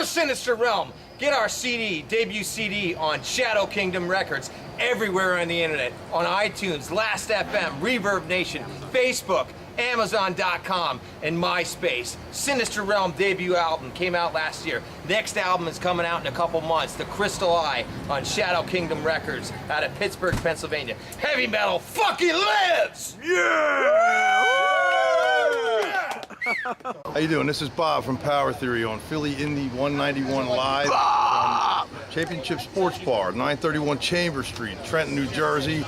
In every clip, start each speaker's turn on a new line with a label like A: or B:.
A: Sinister Realm. Get our CD, debut CD on Shadow Kingdom Records, everywhere on the internet, on iTunes, Last.fm, Reverb Nation, Facebook, Amazon.com, and MySpace. Sinister Realm debut album came out last year. Next album is coming out in a couple months, The Crystal Eye, on Shadow Kingdom Records out of Pittsburgh, Pennsylvania. Heavy metal fucking lives!
B: Yeah!
C: How you doing? This is Bob from Power Theory on Philly Indie 191 Live from Championship Sports Bar, 931 Chambers Street, Trenton, New Jersey.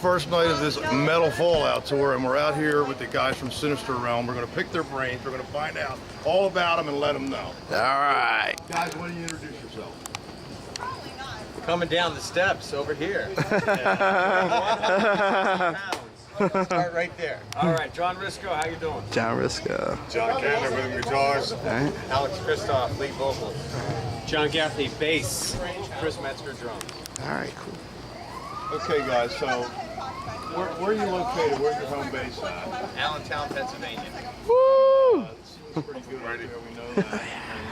C: First night of this metal fallout tour, and we're out here with the guys from Sinister Realm. We're going to pick their brains. We're going to find out all about them and let them know.
B: All right.
C: Guys, why don't you introduce yourself?
A: Coming down the steps over here. Start right there.
D: All right, John Risco, how you doing?
B: John Risco.
E: John Cantor with the guitars.
B: All right.
A: Alex Christoph, lead vocal.
D: John Gaffney, bass. Chris Metzger, drums.
B: All right, cool.
C: Okay, guys, so where are you located? Where's your home base at?
A: Allentown, Pennsylvania.
B: Woo!
C: Seems pretty good right here, we know that.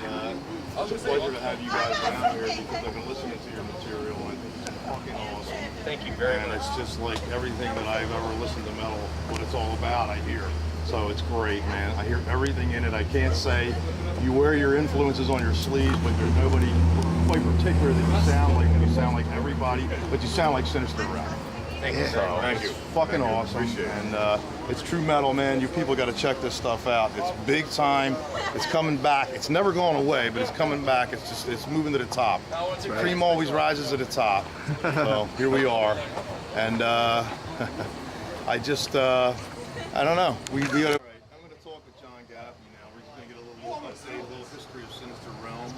C: And it's a pleasure to have you guys down here because I've been listening to your material and I think it's fucking awesome.
A: Thank you very
C: And
A: much.
C: it's just like everything that I've ever listened to metal, what it's all about, I hear. So it's great, man. I hear everything in it. I can't say you wear your influences on your sleeves, but there's nobody quite particular that you sound like. You sound like everybody, but you sound like Sinister Realm.
A: Thank you, sir.
C: Thank you. Fucking awesome. And it's true metal, man. You people got to check this stuff out. It's big time. It's coming back. It's never going away, but it's coming back. It's moving to the top. The cream always rises to the top. So here we are. And I don't know. We got to. I'm going to talk with John Gaffney now. We're just going to get a little history of Sinister Realm.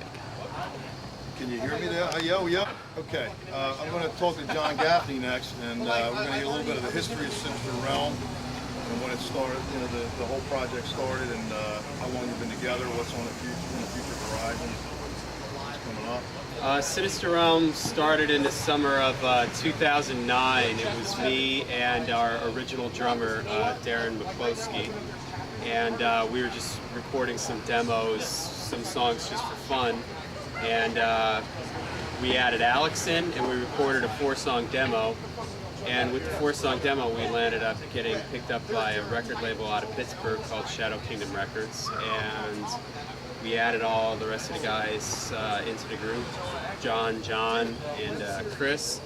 C: Can you hear me there? Yo. Okay. I'm going to talk to John Gaffney next, and we're going to get a little bit of the history of Sinister Realm and when it started, you know, the whole project started, and how long you've been together, what's on the future horizon, what's coming up.
D: Sinister Realm started in the summer of 2009. It was me and our original drummer, Darren McCloskey. And we were just recording some demos, some songs just for fun. And we added Alex in, and we recorded a 4-song demo. And with the 4-song demo, we landed up getting picked up by a record label out of Pittsburgh called Shadow Kingdom Records. And we added all the rest of the guys into the group, John, and Chris.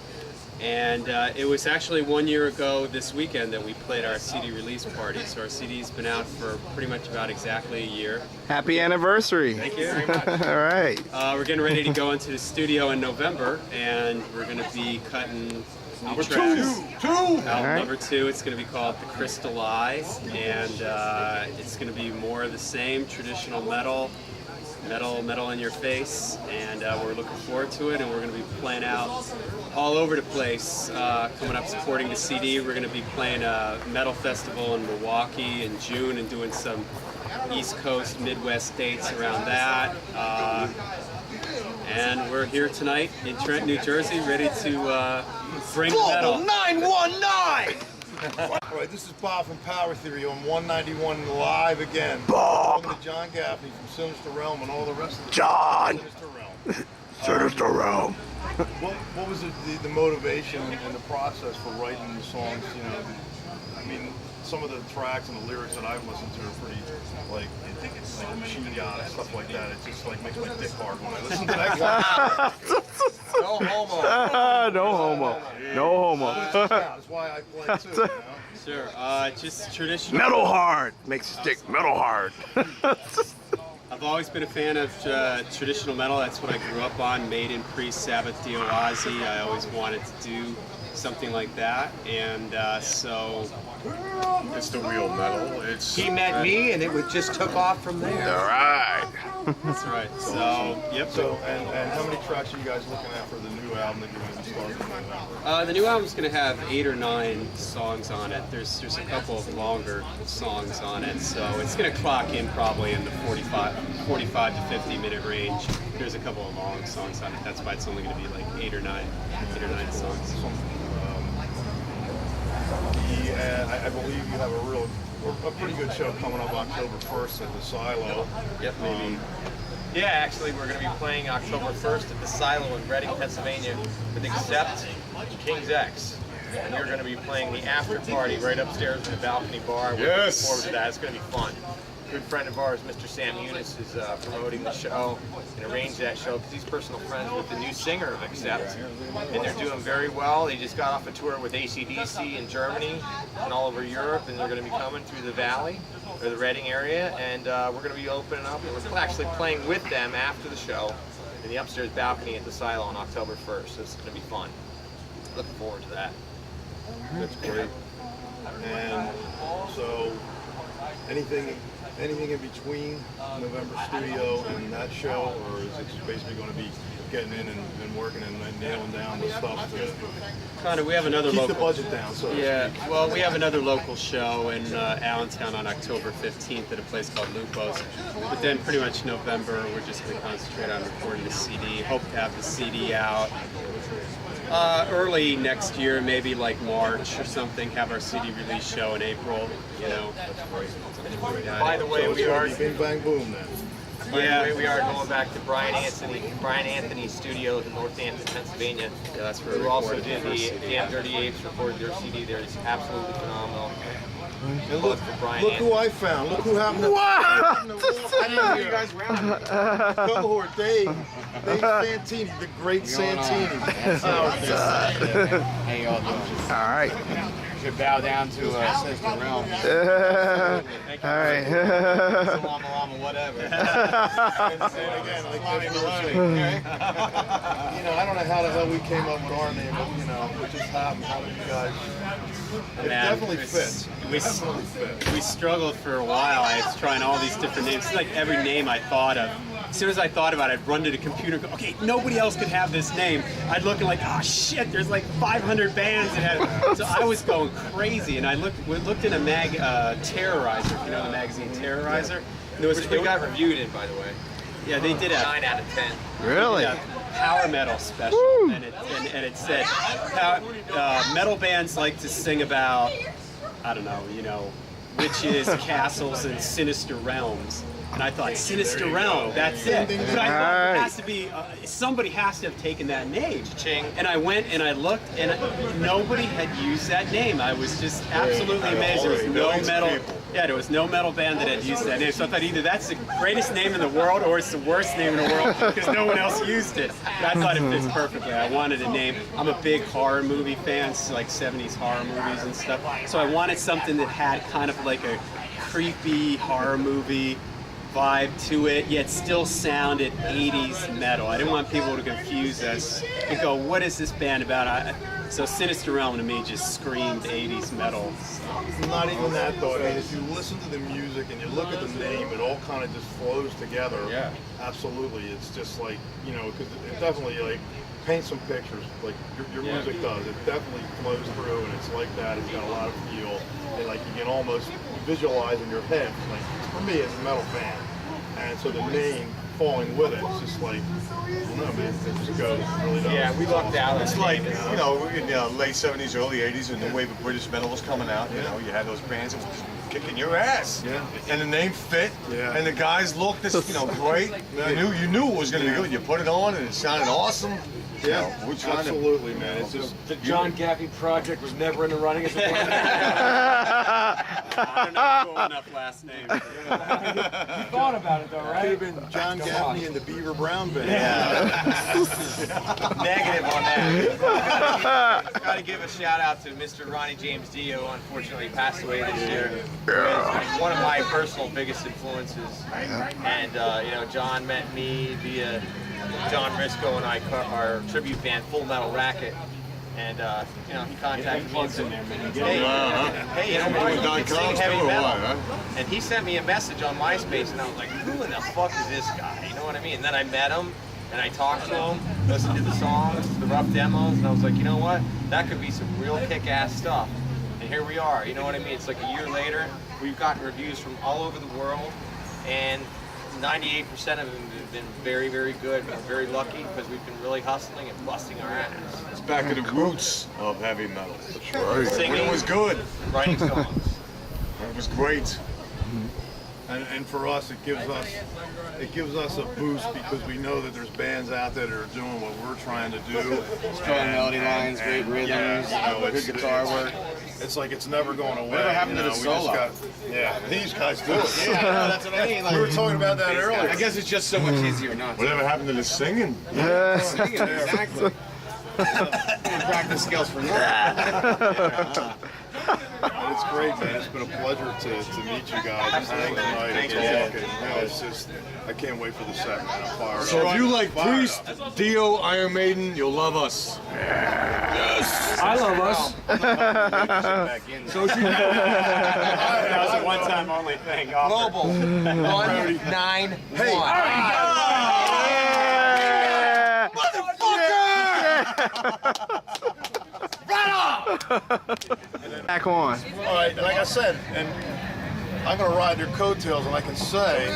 D: And it was actually 1 year ago this weekend that we played our CD release party. So our CD's been out for pretty much about exactly a year.
B: Happy anniversary.
D: Thank you very much.
B: All right.
D: We're getting ready to go into the studio in November, and we're going to be cutting new tracks. Album number 2, it's going to be called The Crystal Eye, and it's going to be more of the same, traditional metal in your face, and we're looking forward to it, and we're going to be playing out all over the place. Coming up supporting the CD, we're going to be playing a metal festival in Milwaukee in June and doing some East Coast, Midwest dates around that. And we're here tonight in Trenton, New Jersey, ready to bring metal.
A: 919!
C: All right, this is Bob from Power Theory on 191 Live again.
B: Bob!
C: Welcome to John Gaffney from Sinister Realm and all the rest of the
B: John!
C: Sinister Realm.
B: Sinister Realm.
C: What was the motivation and the process for writing the songs? You know, I mean, some of the tracks and the lyrics that I've listened to are pretty like machine gun and stuff like that. It just like makes my dick hard when I listen to that guy.
A: No homo.
B: No homo. No homo.
C: That's why I play too. You know?
D: Sure, just traditional.
B: Metal hard. Makes his dick metal hard.
D: I've always been a fan of traditional metal. That's what I grew up on. Maiden, Priest, Sabbath, Dio, Ozzy. I always wanted to do something like that, and so
E: It's the real metal. It's
A: He met me, and it just took off from there.
B: All right.
D: that's right. So, yep.
C: So, and how many tracks are you guys looking at for the new album that you're going to be starting in November?
D: The new album's going to have 8 or 9 songs on it. There's a couple of longer songs on it, so it's going to clock in probably in the 45 to 50 minute range. There's a couple of long songs on it. That's why it's only going to be like 8 or 9 songs.
C: I believe you have a pretty good show coming up October 1st at the Silo.
D: Yep.
C: Maybe
A: Yeah, actually, we're going to be playing October 1st at the Silo in Reading, Pennsylvania with Accept King's X. And you're going to be playing the after party right upstairs in the balcony bar. We're looking forward to that. It's going to be fun. A good friend of ours, Mr. Sam Eunice, is promoting the show and arranged that show because he's personal friends with the new singer of Accept. And they're doing very well. They just got off a tour with AC/DC in Germany and all over Europe, and they're going to be coming through the Valley, or the Reading area, and we're going to be opening up, and we're actually playing with them after the show in the upstairs balcony at the Silo on October 1st, so it's going to be fun. Looking forward to that.
C: That's great. And so, anything in between November studio and that show, or is it just basically going to be getting in and working and nailing down the stuff to
D: Kind of, we have another
C: keep
D: local.
C: the budget down? So
D: Yeah, well, we have another local show in Allentown on October 15th at a place called Lupo's. But then pretty much November, we're just going to concentrate on recording the CD. Hope to have the CD out early next year, maybe like March or something. Have our CD release show in April, you know.
A: By the way,
C: So it's
A: we
C: gonna
A: are
C: be big bang boom then.
A: we are going back to Brian Anthony's studios in Northampton, Pennsylvania.
D: Yeah, that's where
A: Who
D: we
A: also
D: recorded
A: did
D: the first
A: the
D: CD.
A: Damn Dirty Apes, recorded their CD there. It's absolutely phenomenal.
C: And look who I found. Look who happened to
B: What?
E: I didn't know you guys were out.
C: cohort Dave Santini, the great Santini.
F: How y'all doing?
B: All right.
F: Should bow down to Sinister Realm.
B: All right.
F: Llama Llama, whatever.
C: Again, like you know, I don't know how the hell we came up with our name, but you know, it just happened. How did you guys? It
D: Man,
C: definitely
D: it's-
C: fits.
D: we-
C: Definitely fits.
D: We struggled for a while. I was trying all these different names. It's like every name I thought of. As soon as I thought about it, I'd run to the computer and go, okay, nobody else could have this name. I'd look and like, oh shit, there's like 500 bands that have. So I was going crazy, and we looked in a Terrorizer, if you know the magazine Terrorizer. And there was
A: Which we got reviewed in, by the way.
D: yeah, they did a
A: 9 out of 10.
B: Really?
D: PowerMetal special, and it said metal bands like to sing about, I don't know, you know, witches, castles, and sinister realms. And I thought, Sinister Realm, that's it. But I thought it has to be, somebody has to have taken that name.
A: Ching.
D: And I went and I looked, and nobody had used that name. I was just absolutely amazed. There was no metal. Yeah, there was no metal band that had used that name. So I thought either that's the greatest name in the world or it's the worst name in the world because no one else used it. But I thought it fits perfectly. I wanted a name. I'm a big horror movie fan, so like 70s horror movies and stuff. So I wanted something that had kind of like a creepy horror movie vibe to it, yet still sounded 80s metal. I didn't want people to confuse us and go, what is this band about? So Sinister Realm to me just screamed 80s metal.
C: Not even that though. I mean, if you listen to the music and you look at the name, it all kind of just flows together.
D: Yeah.
C: Absolutely. It's just like, you know, because it definitely like paints some pictures like your music does. It definitely flows through, and it's like that. It's got a lot of feel, and like you can almost visualize in your head. Like for me, it's a metal band, and so the name falling with it, it's just like, I don't know, man. It just goes. It really does.
A: Yeah, we lucked out.
E: It's like, you know, in the late 70s, early 80s, when the wave of British metal was coming out, you know, you had those bands that was just kicking your ass.
C: Yeah.
E: And the name fit,
C: Yeah.
E: and the guys looked, you know, great. You knew it was going to be good. You put it on, and it sounded awesome.
C: Yeah,
E: You know, we're trying to-
C: absolutely, man. It's just
G: The John Gaffey project was never in the running as a plan.
D: I don't know cool enough last name.
G: You thought about it though,
C: could
G: right?
C: have been John Gaffney and the Beaver Brown Band.
A: Negative on that. Got to give a shout out to Mr. Ronnie James Dio, who unfortunately passed away this year. He was one of my personal biggest influences. And, you know, John met me via John Risco and I, our tribute band Full Metal Racket. And, you know, he contacted me and said, hey, you know, why don't you sing heavy metal? And he sent me a message on MySpace, and I was like, who in the fuck is this guy? You know what I mean? And then I met him, and I talked to him, listened to the songs, the rough demos, and I was like, you know what? That could be some real kick-ass stuff. And here we are, you know what I mean? It's like a year later, we've gotten reviews from all over the world, and 98% of them have been very, very good. We're very lucky because we've been really hustling and busting our ass.
E: It's back to the roots of heavy metal. When
A: Singing,
E: it was good,
A: writing songs.
E: when it was great.
C: And for us, it gives us a boost because we know that there's bands out there that are doing what we're trying to do.
F: Strong melody lines, great rhythms, good guitar work.
C: It's like it's never going away.
F: Whatever happened to the solo?
C: These guys do it.
F: Yeah, I know, that's what I mean. Like,
C: We were talking about that earlier.
F: I guess it's just so much easier not to.
E: Whatever happened to the singing?
F: Singing, exactly. Practice skills for nothing.
C: And it's great, man. It's been a pleasure to meet you guys and hang tonight and talk. And, it's just, I can't wait for the set, man. I'm fired
E: So
C: up.
E: if you like
C: Fired
E: Priest,
C: up.
E: Dio, Iron Maiden, you'll love us.
G: I love us.
F: Back in.
G: So she.
D: That was a one-time only thing.
A: Global 191.
B: Back on.
C: All right, and like I said, and I'm going to ride their coattails, and I can say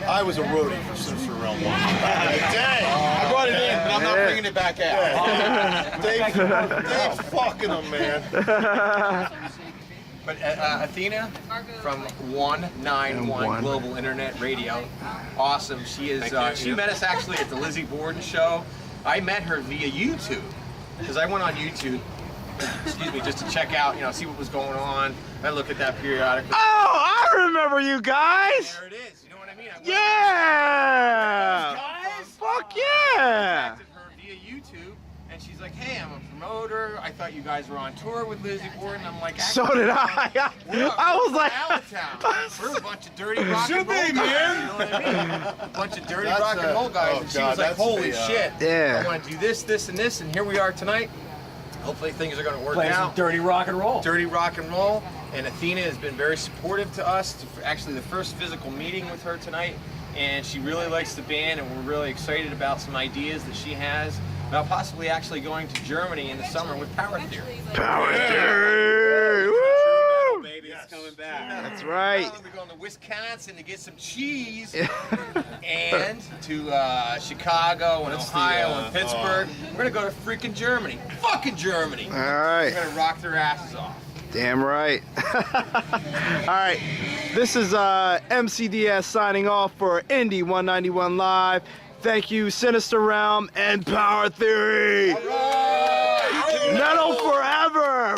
C: I was a roadie for Sinister Realm once back in the day.
F: I brought it in, but I'm not bringing it back out.
C: Dave fucking them, man.
A: But Athena from 191 Global Internet Radio, awesome. She is. She met us actually at the Lizzie Borden show. I met her via YouTube because I went on YouTube, excuse me, just to check out, see what was going on. I look at that periodically.
B: Oh, I remember you guys.
A: There it is. You know what I mean?
B: Yeah.
A: Guys.
B: Fuck yeah.
A: Contacted her via YouTube, and she's like, "Hey, I'm a promoter. I thought you guys were on tour with Lizzie Borden." I'm like,
B: So did I. I was like,
A: Allentown. We're a bunch of dirty rock and roll guys. You know what I mean? A bunch of dirty rock and roll guys.
C: oh
A: And she
C: God,
A: was like,
C: that's
A: holy
C: the,
A: shit.
B: Yeah.
A: I want to do this, this, and this, and here we are tonight. Hopefully things are going to work
G: Playing some
A: out.
G: dirty rock and roll.
A: Dirty rock and roll. And Athena has been very supportive to us. Actually, the first physical meeting with her tonight. And she really likes the band, and we're really excited about some ideas that she has about possibly actually going to Germany in the summer with Power Theory.
B: Power Theory. Woo.
D: Baby, it's coming back.
B: That's right.
A: We're going to Wisconsin to get some cheese, and to Chicago and Ohio and Pittsburgh. We're gonna go to freaking Germany. Fucking Germany.
B: All right.
A: We're gonna rock their asses off.
B: Damn right. All right. This is MCDS signing off for Indie 191 Live. Thank you, Sinister Realm and Power Theory. Metal forever.